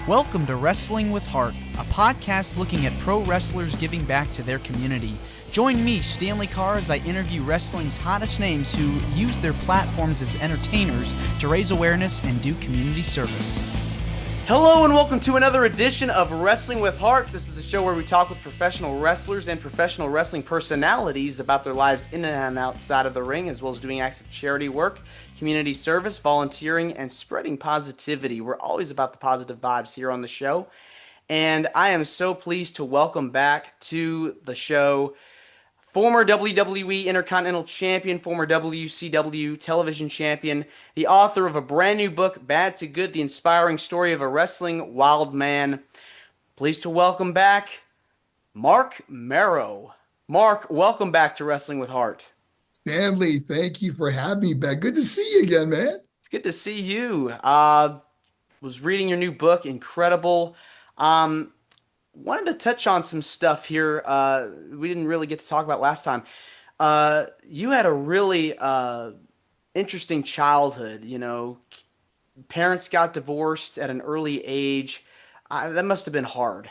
Welcome to Wrestling with Heart, a podcast looking at pro wrestlers giving back to their community. Join me, Stanley Carr, as I interview wrestling's hottest names who use their platforms as entertainers to raise awareness and do community service. Hello and welcome to another edition of Wrestling with Heart. This is the show where we talk with professional wrestlers and professional wrestling personalities about their lives in and outside of the ring, as well as doing acts of charity work, community service, volunteering, and spreading positivity. We're always about the positive vibes here on the show. And I am so pleased to welcome back to the show former WWE Intercontinental Champion, former WCW Television Champion, the author of a brand new book, Bad to Good, the inspiring story of a wrestling wild man. Pleased to welcome back Marc Mero. Marc, welcome back to Wrestling with Heart. Stanley, thank you for having me back. Good to see you again, man. It's good to see you. Was reading your new book, incredible. Wanted to touch on some stuff here we didn't really get to talk about last time. You had a really interesting childhood, you know. Parents got divorced at an early age. That must have been hard.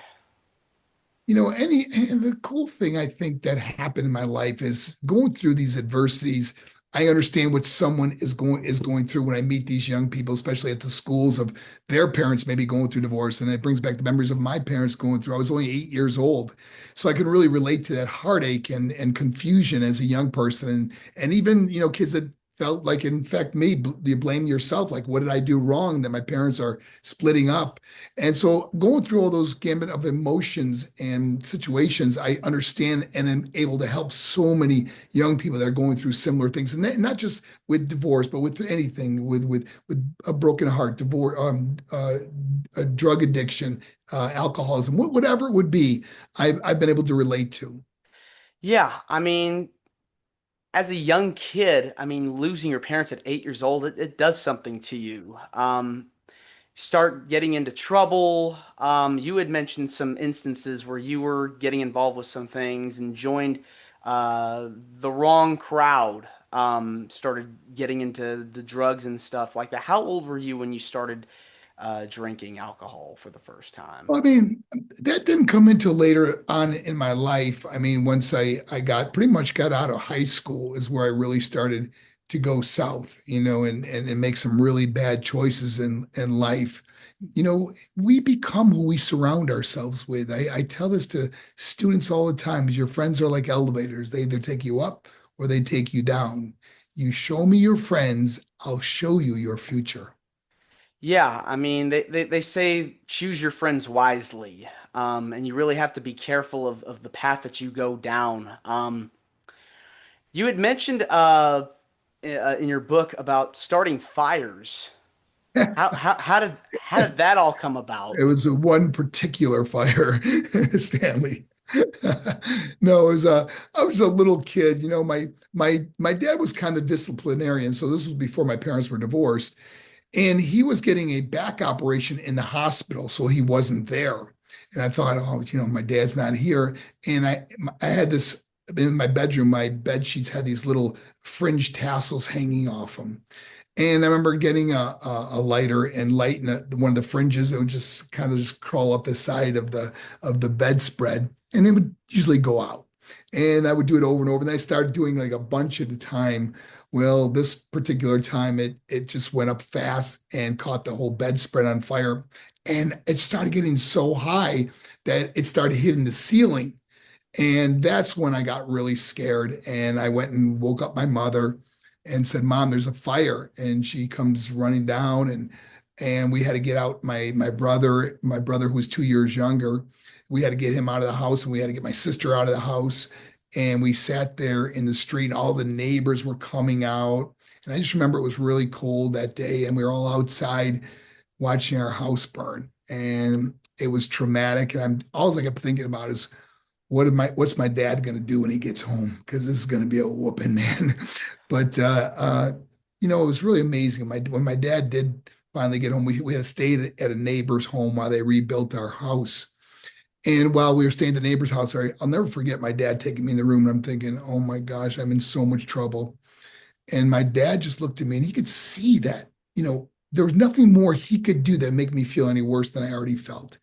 And the cool thing I think that happened in my life is going through these adversities. I understand what someone is going through when I meet these young people, especially at the schools of their parents maybe going through divorce. And it brings back the memories of my parents going through. I was only 8 years old. So I can really relate to that heartache and confusion as a young person. And even, kids that felt like, in fact, you blame yourself. Like, what did I do wrong that my parents are splitting up? And so going through all those gamut of emotions and situations, I understand and am able to help so many young people that are going through similar things. And not just with divorce, but with anything, with a broken heart, divorce, a drug addiction, alcoholism, whatever it would be, I've been able to relate to. Yeah, I mean, as a young kid, I mean, losing your parents at 8 years old, it does something to you. Start getting into trouble. You had mentioned some instances where you were getting involved with some things and joined the wrong crowd. Started getting into the drugs and stuff like that. How old were you when you started drinking alcohol for the first time? Well, I mean, that didn't come until later on in my life. I mean, once I got pretty much got out of high school is where I really started to go south, and make some really bad choices in life. We become who we surround ourselves with. I tell this to students all the time. Your friends are like elevators. They either take you up or they take you down. You show me your friends, I'll show you your future. Yeah, I mean, they say choose your friends wisely, and you really have to be careful of the path that you go down. You had mentioned in your book about starting fires. How did that all come about? It was a one particular fire, Stanley. No, I was a little kid. My dad was kind of disciplinarian, so this was before my parents were divorced, and he was getting a back operation in the hospital, so he wasn't there. And I thought, oh, my dad's not here, and I had this in my bedroom. My bed sheets had these little fringe tassels hanging off them. And I remember getting a lighter and lighting one of the fringes. It would just kind of just crawl up the side of the bedspread, and they would usually go out. And I would do it over and over. And I started doing like a bunch at a time. Well, this particular time, it just went up fast and caught the whole bedspread on fire. And it started getting so high that it started hitting the ceiling. And that's when I got really scared. And I went and woke up my mother and said, "Mom, there's a fire." And she comes running down, and we had to get out my brother who was 2 years younger. We had to get him out of the house, and we had to get my sister out of the house. And we sat there in the street, and all the neighbors were coming out. And I just remember it was really cold that day, and we were all outside watching our house burn. And it was traumatic. And all I kept thinking about is what's my dad going to do when he gets home? Because this is going to be a whooping, man. But it was really amazing. When my dad did finally get home, we had to stay at a neighbor's home while they rebuilt our house. And while we were staying at the neighbor's house, I'll never forget my dad taking me in the room, and I'm thinking, oh my gosh, I'm in so much trouble. And my dad just looked at me, and he could see that, there was nothing more he could do that make me feel any worse than I already felt.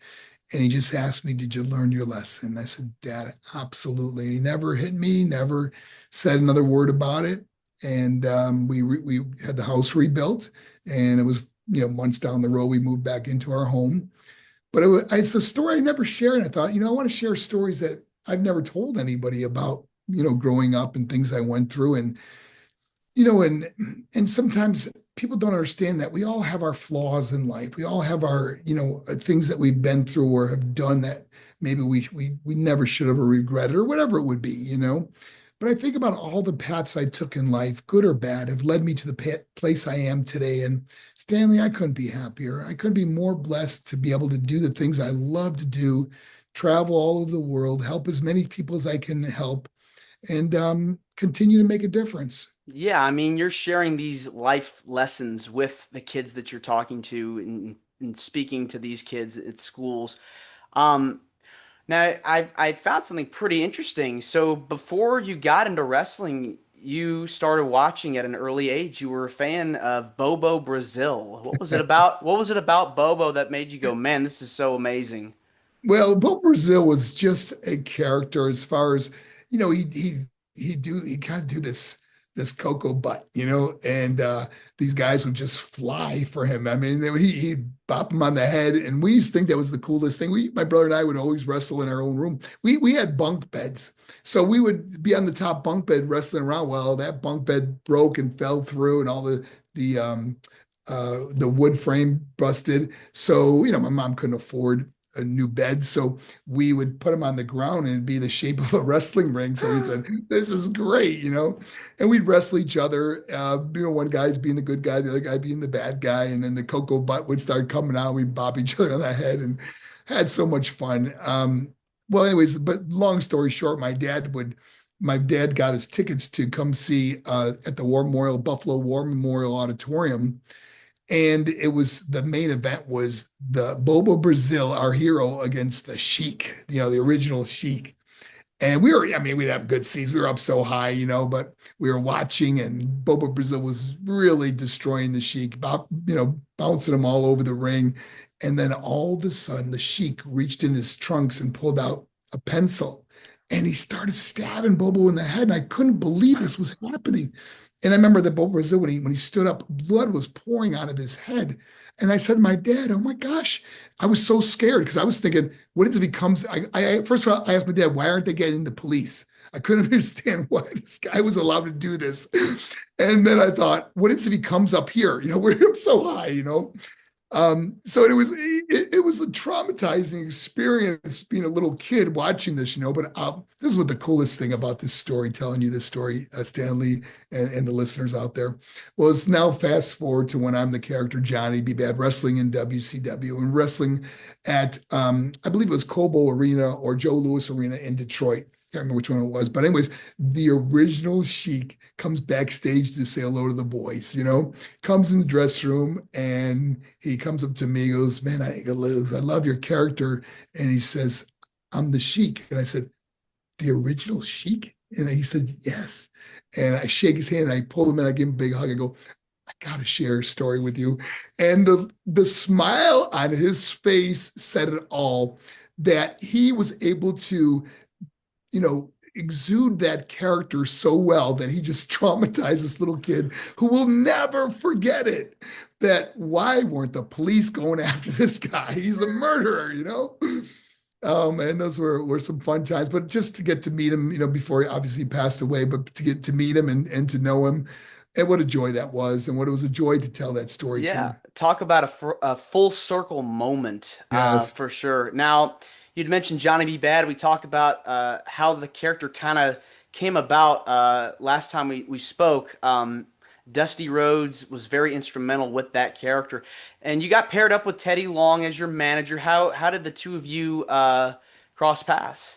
And he just asked me, "Did you learn your lesson?" I said, "Dad, absolutely." He never hit me, never said another word about it. And we had the house rebuilt, and it was, months down the road we moved back into our home. But it's a story I never shared. And I thought, I want to share stories that I've never told anybody about, growing up and things I went through. And sometimes people don't understand that we all have our flaws in life. We all have our, things that we've been through or have done that maybe we never should have or regretted or whatever it would be. But I think about all the paths I took in life, good or bad, have led me to the place I am today. And Stanley, I couldn't be happier. I couldn't be more blessed to be able to do the things I love to do, travel all over the world, help as many people as I can help, and continue to make a difference. Yeah, I mean, you're sharing these life lessons with the kids that you're talking to and speaking to these kids at schools. Um, Now, I found something pretty interesting. So before you got into wrestling, you started watching at an early age. You were a fan of Bobo Brazil. What was it about? What was it about Bobo that made you go, man, this is so amazing? Well, Bill Brazil was just a character as far as, he kind of do this cocoa butt, and these guys would just fly for him. I mean, he'd bop him on the head, and we used to think that was the coolest thing. My brother and I would always wrestle in our own room. We had bunk beds, so we would be on the top bunk bed wrestling around. Well, that bunk bed broke and fell through, and all the wood frame busted. So, my mom couldn't afford a new bed. So we would put him on the ground and it'd be the shape of a wrestling ring. So he said, "This is great." And we'd wrestle each other. One guy's being the good guy, the other guy being the bad guy. And then the cocoa butt would start coming out. We'd bop each other on the head and had so much fun. Well, anyways, but long story short, my dad got his tickets to come see at the Buffalo War Memorial Auditorium, and it was the main event was the Bobo Brazil, our hero, against the Sheik, the original Sheik. And we'd have good seats. We were up so high, but we were watching, and Bobo Brazil was really destroying the Sheik, bouncing him all over the ring. And then all of a sudden, the Sheik reached in his trunks and pulled out a pencil, and he started stabbing Bobo in the head. And I couldn't believe this was happening. And I remember that Bobo Brazil, when he stood up, blood was pouring out of his head. And I said to my dad, "Oh my gosh," I was so scared because I was thinking, what if it becomes? First of all, I asked my dad, "Why aren't they getting the police?" I couldn't understand why this guy was allowed to do this. And then I thought, what if it becomes up here? We're up so high. So it was a traumatizing experience being a little kid watching this. But this is what the coolest thing about this story, telling you this story, Stanley, and the listeners out there. Well, it's now fast forward to when I'm the character Johnny B. Bad, wrestling in WCW and wrestling at I believe it was Cobo Arena or Joe Louis Arena in Detroit. Can't remember which one it was, but anyways, the original Sheik comes backstage to say hello to the boys. Comes in the dress room and he comes up to me, and goes, "Man, I love your character." And he says, "I'm the Sheik." And I said, "The original Sheik?" And he said, "Yes." And I shake his hand and I pull him in. I give him a big hug. I go, "I got to share a story with you." And the smile on his face said it all, that he was able to exude that character so well that he just traumatized this little kid who will never forget it. That why weren't the police going after this guy? He's a murderer. And those were some fun times. But just to get to meet him, before he obviously passed away, but to get to meet him and to know him, and what a joy that was, and what it was a joy to tell that story to Yeah, him. talk about a full circle moment, Yes. for sure. Now, you'd mentioned Johnny B. Bad. We talked about how the character kind of came about last time we spoke. Dusty Rhodes was very instrumental with that character, and you got paired up with Teddy Long as your manager. How did the two of you cross paths?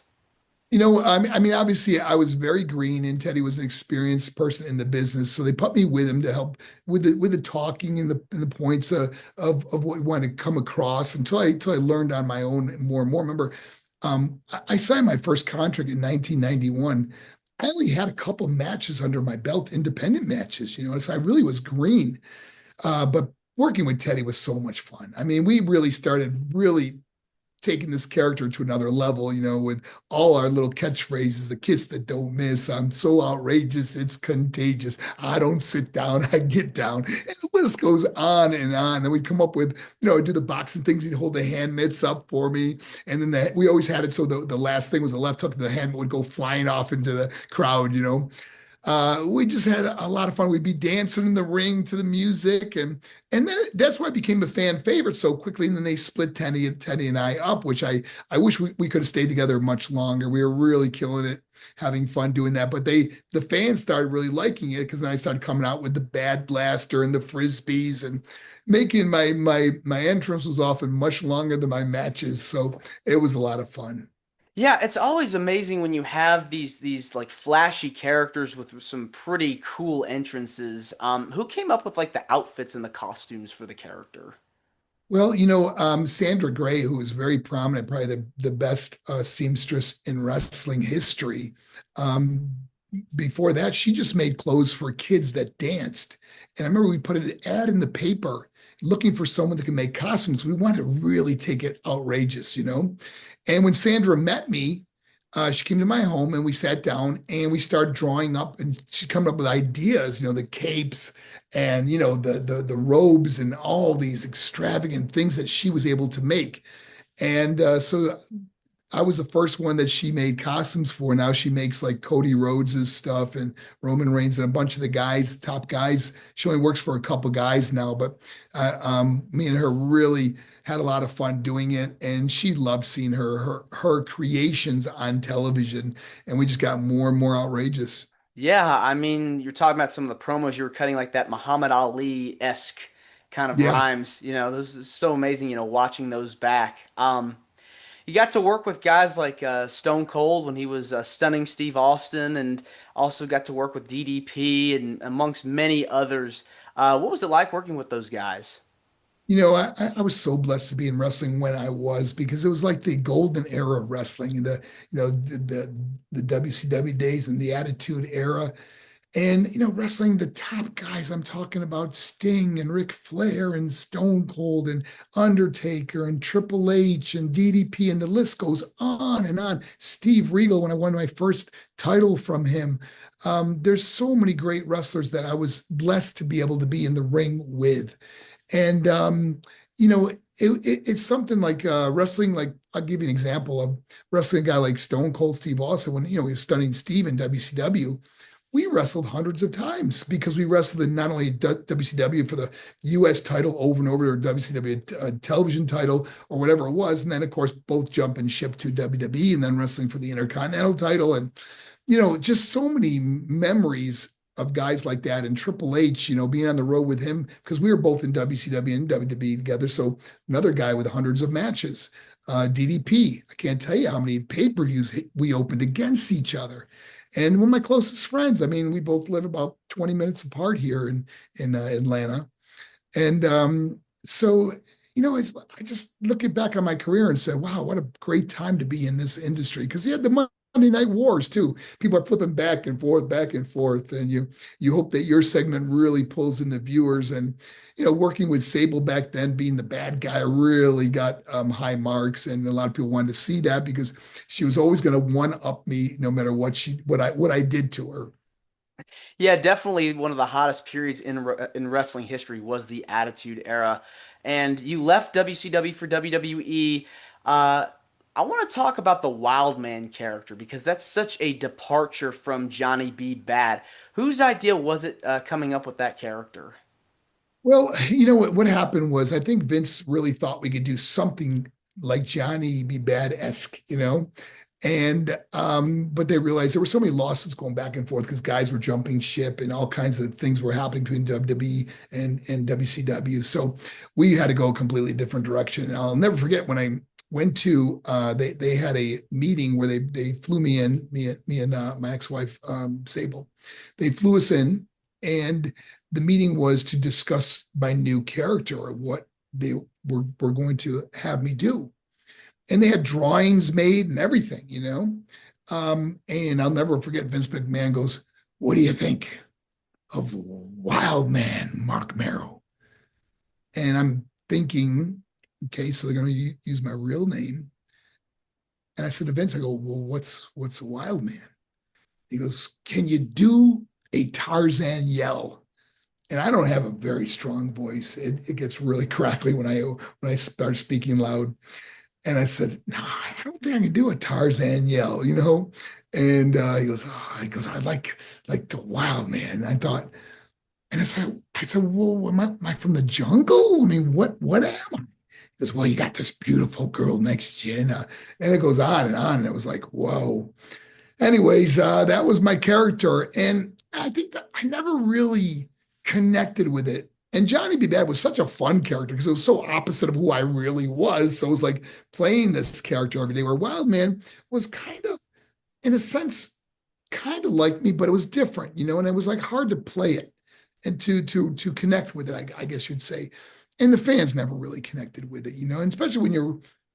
I mean, obviously, I was very green, and Teddy was an experienced person in the business, so they put me with him to help with the talking and the points of what we wanted to come across until I learned on my own more and more. Remember, I signed my first contract in 1991. I only had a couple matches under my belt, independent matches, so I really was green. But working with Teddy was so much fun. I mean, we really started really taking this character to another level, with all our little catchphrases, the kiss that don't miss. I'm so outrageous, it's contagious. I don't sit down, I get down. And the list goes on and on. And we'd come up with, do the boxing things. He'd hold the hand mitts up for me. And then we always had it so the last thing was the left hook, and the hand would go flying off into the crowd. We just had a lot of fun. We'd be dancing in the ring to the music, and then that's why I became a fan favorite so quickly. And then they split Teddy and I up, which I wish we could have stayed together much longer. We were really killing it, having fun doing that. But the fans started really liking it, because then I started coming out with the bad blaster and the frisbees, and making my entrance was often much longer than my matches. So it was a lot of fun. Yeah, it's always amazing when you have these like flashy characters with some pretty cool entrances. Who came up with like the outfits and the costumes for the character? Well, Sandra Gray, who was very prominent, probably the best seamstress in wrestling history. Um, Before that, she just made clothes for kids that danced. And I remember we put an ad in the paper looking for someone that could make costumes. We wanted to really take it outrageous. And when Sandra met me, she came to my home and we sat down and we started drawing up, and she coming up with ideas, the capes and the robes and all these extravagant things that she was able to make. And so I was the first one that she made costumes for. Now she makes like Cody Rhodes's stuff and Roman Reigns and a bunch of the guys, top guys. She only works for a couple guys now, but me and her really had a lot of fun doing it. And she loved seeing her creations on television. And we just got more and more outrageous. Yeah, I mean, you're talking about some of the promos you were cutting, like that Muhammad Ali-esque kind of Yeah. rhymes. Those is so amazing, watching those back. You got to work with guys like Stone Cold when he was stunning Steve Austin, and also got to work with DDP and amongst many others. What was it like working with those guys? I was so blessed to be in wrestling when I was, because it was like the golden era of wrestling, the WCW days and the Attitude Era. And, wrestling the top guys, I'm talking about Sting and Ric Flair and Stone Cold and Undertaker and Triple H and DDP, and the list goes on and on. Steve Regal, when I won my first title from him. There's so many great wrestlers that I was blessed to be able to be in the ring with. And, it's something like wrestling. Like, I'll give you an example of wrestling a guy like Stone Cold Steve Austin. When, he was stunning Steve in WCW, we wrestled hundreds of times, because we wrestled in not only WCW for the US title over and over, or WCW television title or whatever it was. And then, of course, both jumping ship to WWE, and then wrestling for the Intercontinental title. And, just so many memories of guys like that. And Triple H, being on the road with him, because we were both in WCW and WWE together. So another guy with hundreds of matches. DDP, I can't tell you how many pay-per-views we opened against each other. And one of my closest friends. I mean, we both live about 20 minutes apart here in Atlanta. And so, I just looking back on my career and said, wow, what a great time to be in this industry. Because you had the Monday Night Wars too. People are flipping back and forth, and you hope that your segment really pulls in the viewers. And working with Sable back then, being the bad guy, really got high marks, and a lot of people wanted to see that, because she was always going to one up me, no matter what I did to her. Yeah, definitely one of the hottest periods in wrestling history was the Attitude Era, and you left WCW for WWE. I want to talk about the Wildman character because that's such a departure from Johnny B. Bad. Whose idea was it coming up with that character? Well, what happened was, I think Vince really thought we could do something like Johnny B. Bad-esque, and but they realized there were so many lawsuits going back and forth, because guys were jumping ship and all kinds of things were happening between WWE and WCW. So we had to go a completely different direction. And I'll never forget when I went to they had a meeting where they flew me in, me and my ex-wife, Sable. They flew us in, and the meeting was to discuss my new character, or what they were going to have me do. And they had drawings made and everything. And I'll never forget, Vince McMahon goes, "What do you think of Wild Man, Marc Mero?" And I'm thinking, okay, so they're going to use my real name. And I said to Vince, I go, well, what's a wild man? He goes, can you do a Tarzan yell? And I don't have a very strong voice. It gets really crackly when I start speaking loud. And I said, no, I don't think I can do a Tarzan yell, you know? And he goes, I like the wild man. I thought, and I said, well, am I from the jungle? I mean, what am I? He goes, well, you got this beautiful girl next to you. And it goes on and on. And it was like, whoa. Anyways, that was my character. And I think that I never really connected with it. And Johnny B. Bad was such a fun character because it was so opposite of who I really was. So it was like playing this character every day, where Wildman was kind of, in a sense, kind of like me, but it was different, and it was like hard to play it and to connect with it, I guess you'd say. And the fans never really connected with it, and especially when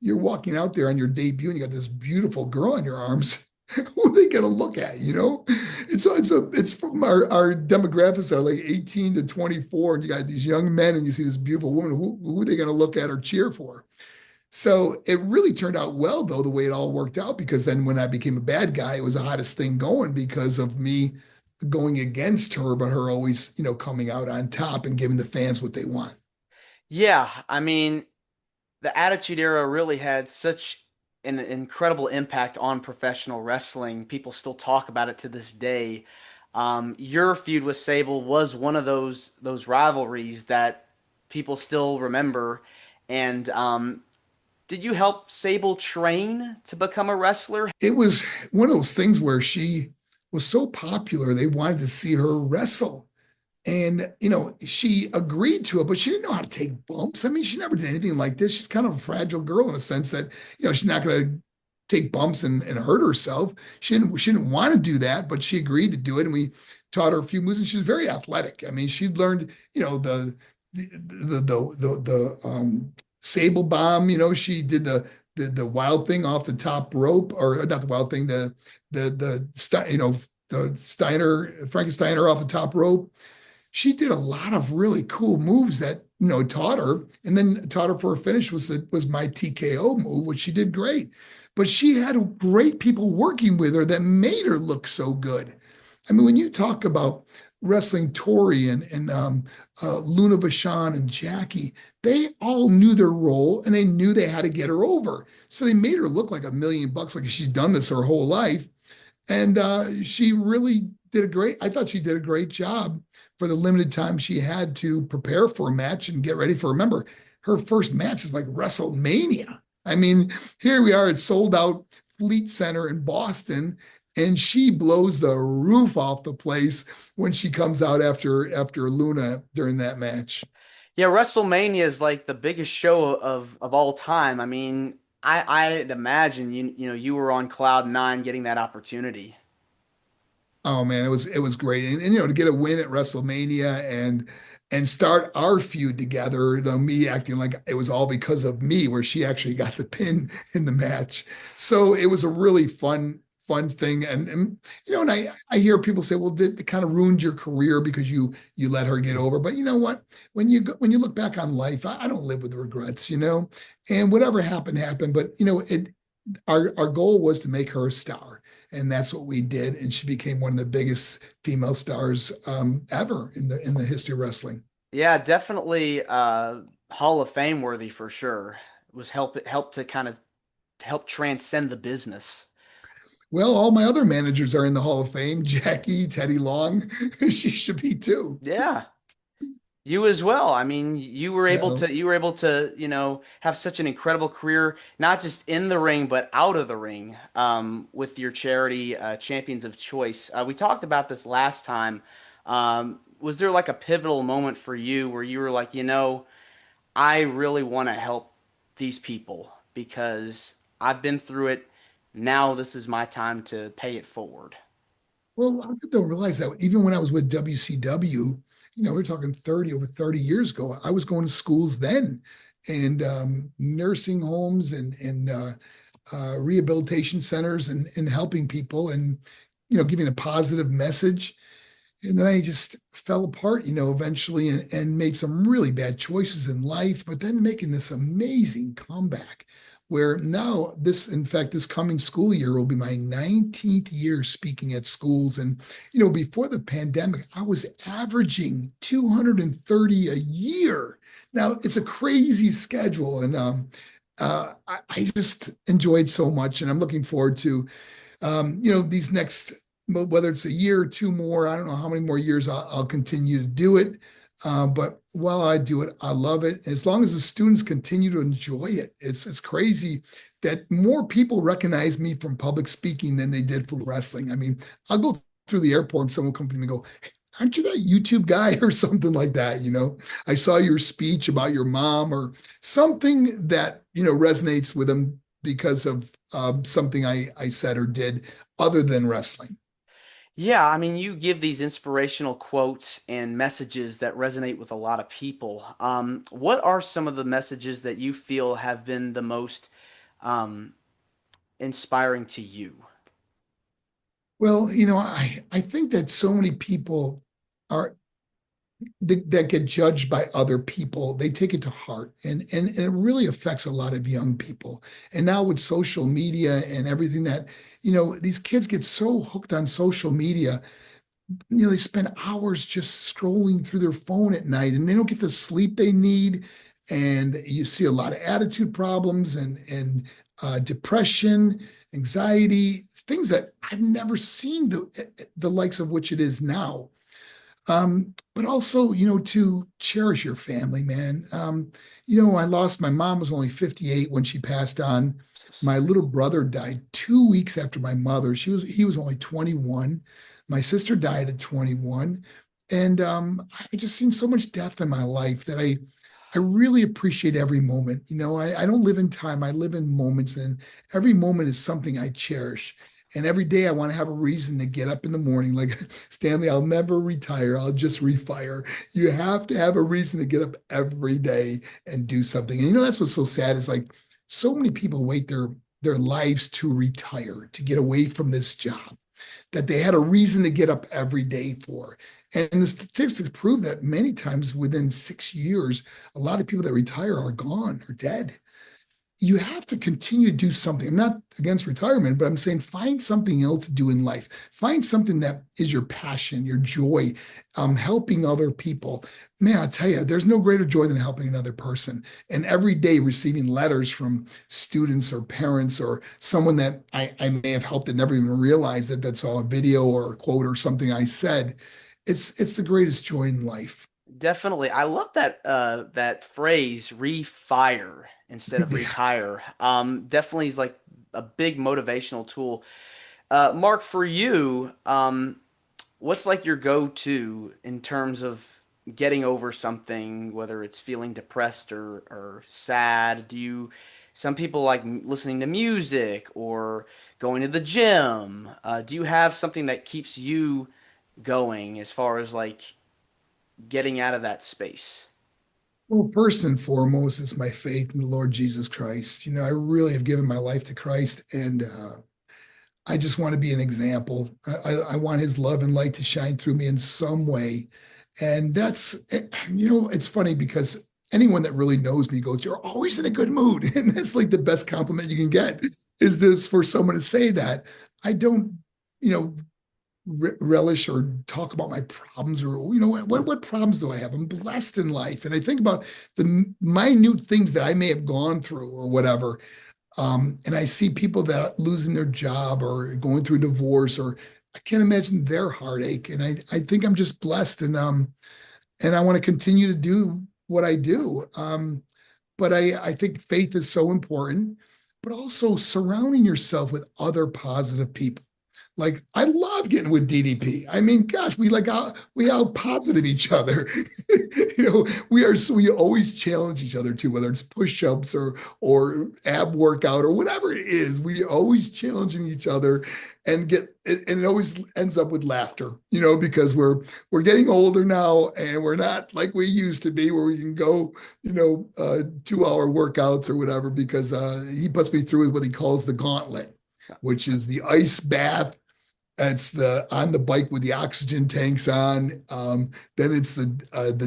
you're walking out there on your debut and you got this beautiful girl in your arms. Who are they going to look at? It's from our demographics are like 18 to 24, and you got these young men, and you see this beautiful woman. Who are they going to look at or cheer for? So it really turned out well, though, the way it all worked out, because then when I became a bad guy, it was the hottest thing going because of me going against her, but her always, coming out on top and giving the fans what they want. Yeah, I mean, the Attitude Era really had such an incredible impact on professional wrestling. People still talk about it to this day. Your feud with Sable was one of those rivalries that people still remember. And did you help Sable train to become a wrestler? It was one of those things where she was so popular, they wanted to see her wrestle. And, she agreed to it, but she didn't know how to take bumps. I mean, she never did anything like this. She's kind of a fragile girl in a sense that, she's not going to take bumps and hurt herself. She didn't want to do that, but she agreed to do it. And we taught her a few moves, and she's very athletic. I mean, she'd learned, the Sable bomb, she did the wild thing off the top rope, or not the wild thing, the Steiner, Frankensteiner off the top rope. She did a lot of really cool moves that taught her, and then taught her for a finish was my TKO move, which she did great. But she had great people working with her that made her look so good. I mean, when you talk about wrestling Tori and Luna Vachon and Jackie, they all knew their role and they knew they had to get her over. So they made her look like $1 million, like she's done this her whole life. And she really did I thought she did a great job for the limited time she had to prepare for a match and get ready for. Remember, her first match is like WrestleMania. I mean, here we are at sold out Fleet Center in Boston, and she blows the roof off the place when she comes out after Luna during that match. Yeah, WrestleMania is like the biggest show of all time. I mean, I'd imagine you were on cloud nine getting that opportunity. Oh man, it was great, and to get a win at WrestleMania and start our feud together. Me acting like it was all because of me, where she actually got the pin in the match. So it was a really fun thing, and I hear people say, well, it kind of ruined your career because you let her get over. But you know what? When you look back on life, I don't live with regrets, and whatever happened happened. But our goal was to make her a star, and that's what we did. And she became one of the biggest female stars ever in the history of wrestling. Yeah, definitely Hall of Fame worthy for sure. It was help to kind of help transcend the business. Well, all my other managers are in the Hall of Fame. Jackie, Teddy Long, she should be too. Yeah. You as well. I mean, Yeah. you were able to, have such an incredible career, not just in the ring, but out of the ring, with your charity, Champions of Choice. We talked about this last time. Was there like a pivotal moment for you where you were like, I really want to help these people because I've been through it. Now this is my time to pay it forward. Well, a lot of people don't realize that even when I was with WCW, we're talking over 30 years ago, I was going to schools then, and nursing homes and rehabilitation centers, and helping people, and giving a positive message. And then I just fell apart, eventually and made some really bad choices in life, but then making this amazing comeback where now in fact, this coming school year will be my 19th year speaking at schools. And, before the pandemic, I was averaging 230 a year. Now it's a crazy schedule. And I just enjoyed so much. And I'm looking forward to these next, whether it's a year or two more, I don't know how many more years I'll continue to do it. But while I do it, I love it. As long as the students continue to enjoy it, it's crazy that more people recognize me from public speaking than they did from wrestling. I mean, I'll go through the airport and someone will come to me and go, "Hey, aren't you that YouTube guy?" or something like that. I saw your speech about your mom or something that, resonates with them because of something I said or did other than wrestling. Yeah, I mean, you give these inspirational quotes and messages that resonate with a lot of people. What are some of the messages that you feel have been the most um, inspiring to you? Well, I think that so many people are that get judged by other people, they take it to heart, and it really affects a lot of young people. And now with social media and everything that, these kids get so hooked on social media, they spend hours just scrolling through their phone at night and they don't get the sleep they need. And you see a lot of attitude problems and depression, anxiety, things that I've never seen the likes of which it is now. But also, to cherish your family, man. I lost my mom was only 58 when she passed on. So My sorry. little brother died 2 weeks after my mother. He was only 21. My sister died at 21. And I just seen so much death in my life that I really appreciate every moment. I don't live in time, I live in moments, and every moment is something I cherish. And every day I want to have a reason to get up in the morning. Like Stanley, I'll never retire. I'll just refire. You have to have a reason to get up every day and do something. And that's what's so sad is like so many people wait their lives to retire, to get away from this job that they had a reason to get up every day for. And the statistics prove that many times within 6 years, a lot of people that retire are gone or dead. You have to continue to do something. I'm not against retirement, but I'm saying find something else to do in life. Find something that is your passion, your joy, helping other people. Man, I tell you, there's no greater joy than helping another person. And every day receiving letters from students or parents or someone that I may have helped and never even realized that saw a video or a quote or something I said. It's the greatest joy in life. Definitely. I love that phrase refire instead of Yeah. retire. Definitely is like a big motivational tool. Mark, for you, what's like your go-to in terms of getting over something, whether it's feeling depressed or sad? Some people like listening to music or going to the gym. Do you have something that keeps you going as far as like getting out of that space? Well, first and foremost, it's my faith in the Lord Jesus Christ. I really have given my life to Christ, and I just want to be an example. I want His love and light to shine through me in some way. And it's funny because anyone that really knows me goes, "You're always in a good mood." And that's like the best compliment you can get is this for someone to say that. I don't, you know, relish or talk about my problems or what problems do I have? I'm blessed in life, and I think about the minute things that I may have gone through or whatever. And I see people that are losing their job or going through divorce, or I can't imagine their heartache. And I think I'm just blessed, and I want to continue to do what I do. But I think faith is so important, but also surrounding yourself with other positive people. Like I love getting with DDP. I mean, gosh, we out positive each other. We always challenge each other too, whether it's push-ups or ab workout or whatever it is. We always challenging each other and it always ends up with laughter, because we're getting older now and we're not like we used to be where we can go, 2 hour workouts or whatever, because he puts me through what he calls the gauntlet, which is the ice bath, It's the on the bike with the oxygen tanks on. Then it's the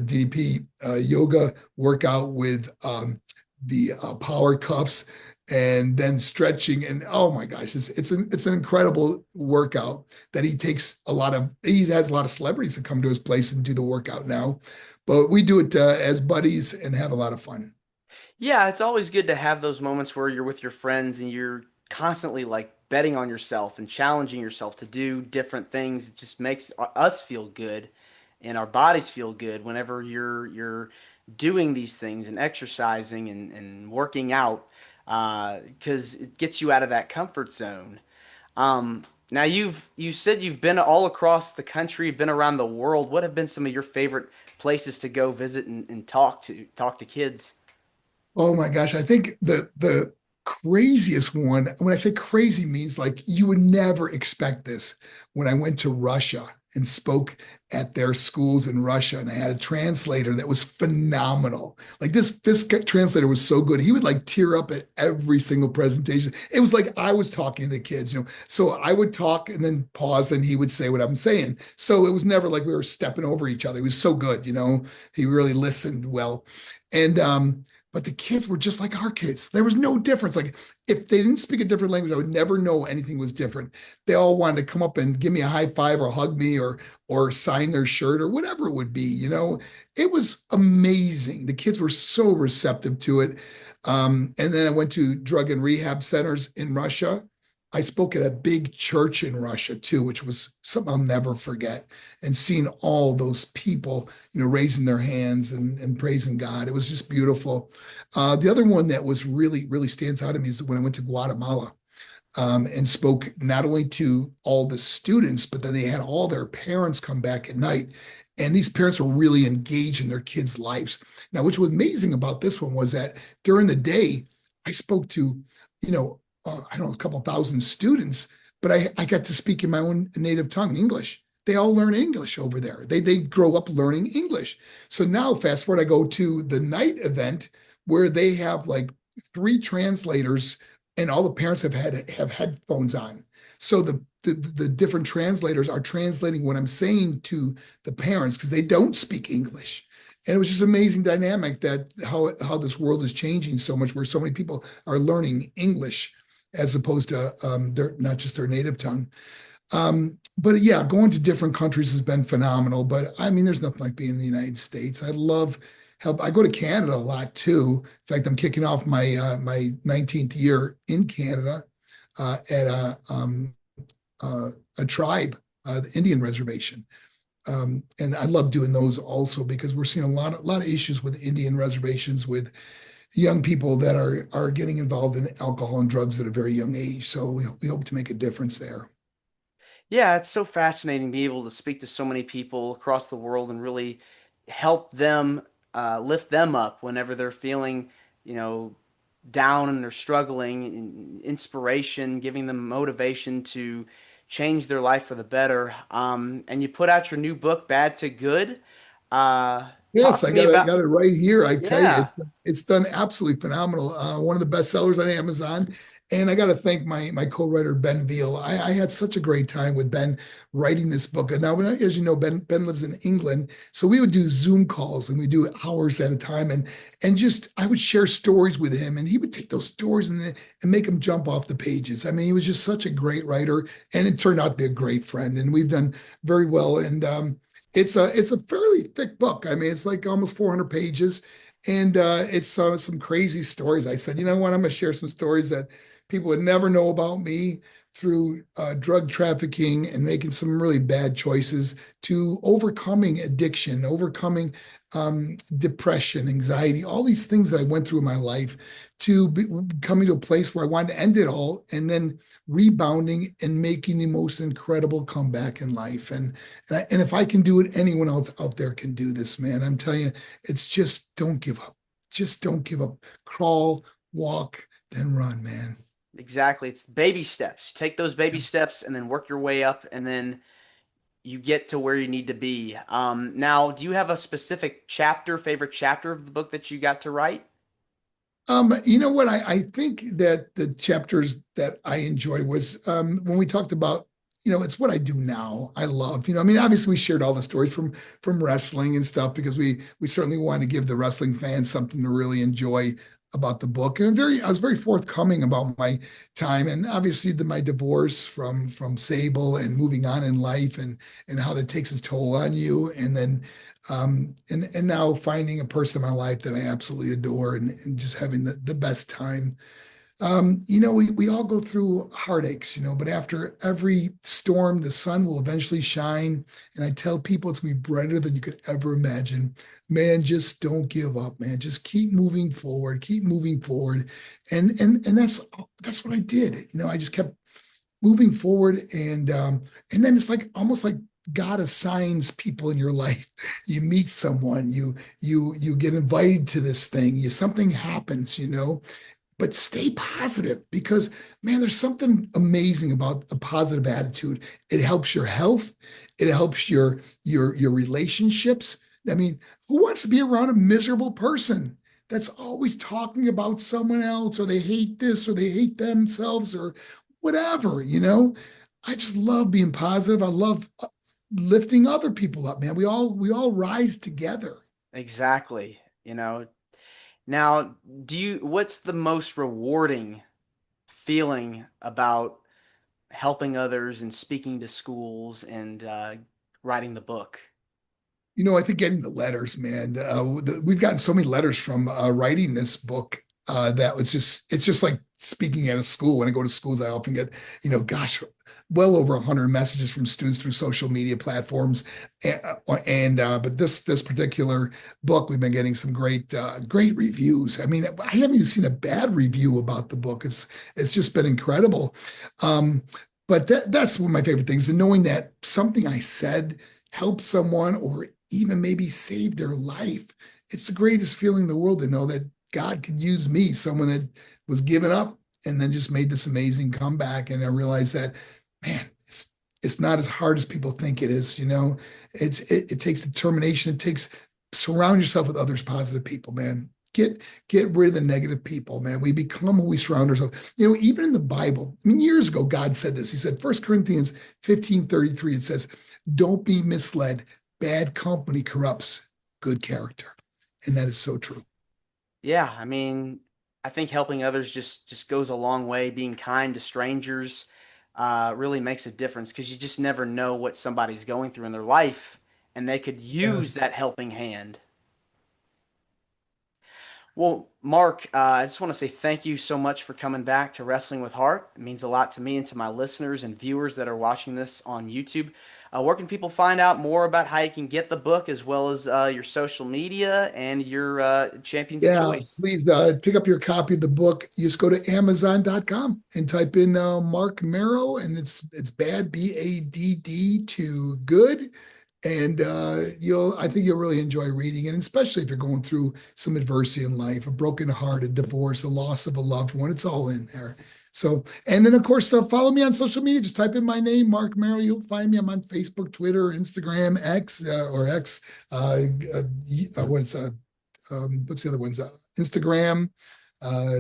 DP yoga workout with the power cuffs, and then stretching. And oh my gosh, it's an incredible workout that he takes a lot of. He has a lot of celebrities that come to his place and do the workout now, but we do it as buddies and have a lot of fun. Yeah, it's always good to have those moments where you're with your friends and you're constantly like betting on yourself and challenging yourself to do different things. It just makes us feel good and our bodies feel good whenever you're doing these things and exercising and working out because it gets you out of that comfort zone. Now you said you've been all across the country, you've been around the world. What have been some of your favorite places to go visit and talk to kids? Oh my gosh, I think the craziest one, when I say crazy means like you would never expect this. When I went to Russia and spoke at their schools in Russia, and I had a translator that was phenomenal. Like this translator was so good. He would like tear up at every single presentation. It was like I was talking to the kids, you know. So I would talk and then pause, and he would say what I'm saying. So it was never like we were stepping over each other. He was so good, you know. He really listened well. And but the kids were just like our kids. There was no difference. Like if they didn't speak a different language, I would never know anything was different. They all wanted to come up and give me a high five or hug me or sign their shirt or whatever it would be. You know, it was amazing. The kids were so receptive to it. And then I went to drug and rehab centers in Russia. I spoke at a big church in Russia too, which was something I'll never forget. And seeing all those people, you know, raising their hands and praising God, it was just beautiful. The other one that was really stands out to me is when I went to Guatemala and spoke not only to all the students, but then they had all their parents come back at night. And these parents were really engaged in their kids' lives. Now, which was amazing about this one was that during the day, I spoke to, you know, I don't know, a couple thousand students, but I got to speak in my own native tongue, English. They all learn English over there. They grow up learning English. So now, fast forward, I go to the night event where they have like three translators, and all the parents have headphones on. So the different translators are translating what I'm saying to the parents because they don't speak English. And it was just amazing dynamic that how this world is changing so much, where so many people are learning English as opposed to their not just their native tongue. But yeah, going to different countries has been phenomenal. But I mean, there's nothing like being in the United States. I love help. I go to Canada a lot too. In fact, I'm kicking off my 19th year in Canada at a tribe, the Indian reservation. And I love doing those also because we're seeing a lot of issues with Indian reservations with young people that are getting involved in alcohol and drugs at a very young age. So we hope to make a difference there. Yeah, it's so fascinating to be able to speak to so many people across the world and really help them, lift them up whenever they're feeling, you know, down and they're struggling, inspiration, giving them motivation to change their life for the better. And you put out your new book, Bad to Good. Yes, Talk to I me got it, about, got it right here. I tell you, yeah. it's done absolutely phenomenal. One of the best sellers on Amazon. And I got to thank my co-writer Ben Veal. I had such a great time with Ben writing this book. And now, as you know, Ben lives in England, so we would do Zoom calls and we do hours at a time. And just I would share stories with him, and he would take those stories and make them jump off the pages. I mean, he was just such a great writer, and it turned out to be a great friend. And we've done very well. And it's a fairly thick book. I mean, it's like almost 400 pages, and it's some crazy stories. I said, you know what? I'm going to share some stories that people would never know about me through drug trafficking and making some really bad choices to overcoming addiction, overcoming depression, anxiety, all these things that I went through in my life to coming to a place where I wanted to end it all and then rebounding and making the most incredible comeback in life. And if I can do it, anyone else out there can do this, man. I'm telling you, it's just don't give up. Just don't give up. Crawl, walk, then run, man. Exactly. It's baby steps. Take those baby steps and then work your way up, and then you get to where you need to be. Now, do you have a specific chapter, favorite chapter of the book that you got to write? You know what? I think that the chapters that I enjoyed was when we talked about it's what I do now. I love, I mean, obviously we shared all the stories from wrestling and stuff because we certainly wanted to give the wrestling fans something to really enjoy about the book. And I was very forthcoming about my time and obviously my divorce from Sable and moving on in life and how that takes its toll on you. And then and now finding a person in my life that I absolutely adore and just having the best time. We all go through heartaches, but after every storm, the sun will eventually shine. And I tell people it's gonna be brighter than you could ever imagine. Man, just don't give up, man. Just keep moving forward, keep moving forward. And that's what I did. I just kept moving forward and then it's like almost like God assigns people in your life. You meet someone, you get invited to this thing, something happens, but stay positive because man, there's something amazing about a positive attitude. It helps your health, it helps your relationships. I mean, who wants to be around a miserable person that's always talking about someone else or they hate this or they hate themselves or whatever, I just love being positive. I love lifting other people up, man. We all rise together. Exactly. Now, what's the most rewarding feeling about helping others and speaking to schools and writing the book? I think getting the letters, man. We've gotten so many letters from writing this book that it's just like speaking at a school. When I go to schools, I often get, gosh, well over 100 messages from students through social media platforms. But this particular book, we've been getting some great reviews. I mean, I haven't even seen a bad review about the book. It's just been incredible. But that's one of my favorite things, and knowing that something I said helped someone or even maybe save their life. It's the greatest feeling in the world to know that God could use me, someone that was given up and then just made this amazing comeback. And I realized that, man, it's not as hard as people think it is. It takes determination. It takes surround yourself with others, positive people, man. Get rid of the negative people, man. We become who we surround ourselves. Even in the Bible, I mean, years ago, God said this. He said, 1 Corinthians 15:33, it says, don't be misled. Bad company corrupts good character. And that is so true. Yeah, I mean, I think helping others just goes a long way. Being kind to strangers really makes a difference because you just never know what somebody's going through in their life, and they could use Yes. that helping hand. Well, Mark, I just want to say thank you so much for coming back to Wrestling with Heart. It means a lot to me and to my listeners and viewers that are watching this on YouTube. Where can people find out more about how you can get the book, as well as your social media and your champions of Yeah, choice? please pick up your copy of the book. You just go to Amazon.com and type in Marc Mero, and it's bad, BADD to good. And I think you'll really enjoy reading it, and especially if you're going through some adversity in life, a broken heart, a divorce, a loss of a loved one. It's all in there. So, and then of course, follow me on social media. Just type in my name, Marc Mero. You'll find me. I'm on Facebook, Twitter, Instagram, X or X. What's the other ones? Instagram, uh,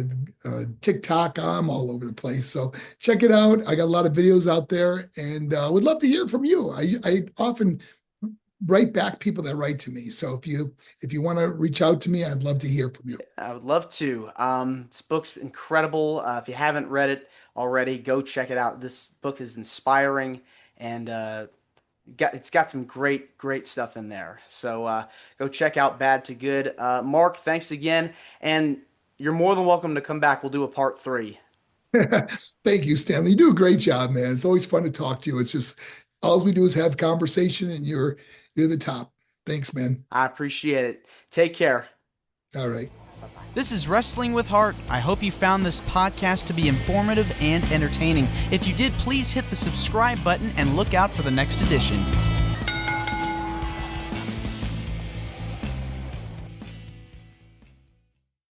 TikTok. I'm all over the place. So check it out. I got a lot of videos out there, and would love to hear from you. I often write back people that write to me. So if you want to reach out to me, I'd love to hear from you. I would love to. This book's incredible. If you haven't read it already, go check it out. This book is inspiring and it's got some great stuff in there. So go check out Bad to Good. Mark, thanks again, and you're more than welcome to come back. We'll do a part 3. Thank you, Stanley. You do a great job, man. It's always fun to talk to you. It's just all we do is have conversation, and you're the top. Thanks, man. I appreciate it. Take care. All right. This is Wrestling with Heart. I hope you found this podcast to be informative and entertaining. If you did, please hit the subscribe button and look out for the next edition.